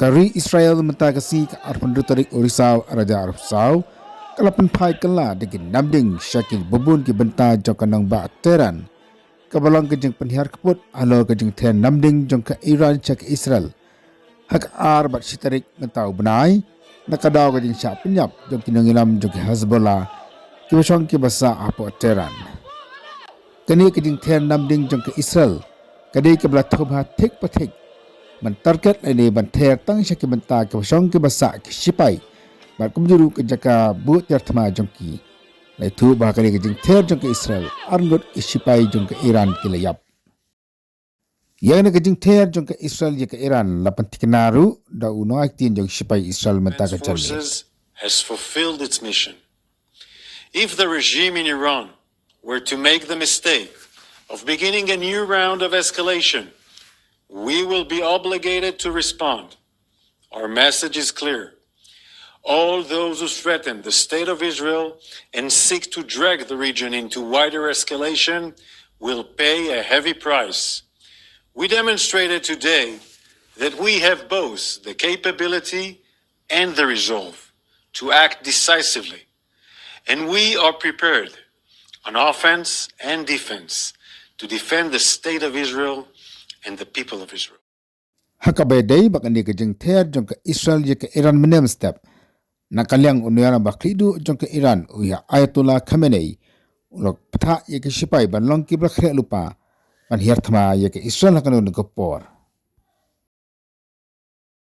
Kari Israel mentagasi ke arpan rutarik Orisau Raja Arab Sau kalapan pai kala dengan namding syakil bubun ki benta jokanang ba teran kabalong kejeng penhar keput alo kejeng ten namding jong ke Iran cak Israel hak ar bat sitarik mentau benai nakadaw kejeng syak penyap jong kinangilam jong ke Hezbollah ki basong ki basa apo teran kini kejeng ten namding jong ke Israel kadai ke belatub ha tik patik mentarget ini banter tang syaki benta ke basong ke basa ke Shipai bat kumjuru ke jaka buat jartma jongki lai tu bah kali ke jeng ter jong ke Israel arngot ke Shipai jong ke Iran ke layap yang ke jeng ter jong ke Israel je ke Iran lapan tiknaru da uno aktin jong Shipai Israel menta ke chale has fulfilled its mission. If the regime in Iran were to make the mistake of beginning a new round of escalation, we will be obligated to respond. Our message is clear. All those who threaten the state of Israel and seek to drag the region into wider escalation will pay a heavy price. We demonstrated today that we have both the capability and the resolve to act decisively, and we are prepared on offense and defense to defend the state of Israel and the people of Israel. Hakabedai bakandi ke jeng ter jong ke Israel je ke Iran Mynstep nakaliang unyana bakridu jong ke Iran uya Ayatollah Khomenei ulok peta ye ke Shipai ban long ki brakhe lupa ban hirthma ye ke Israel hakanu ngopor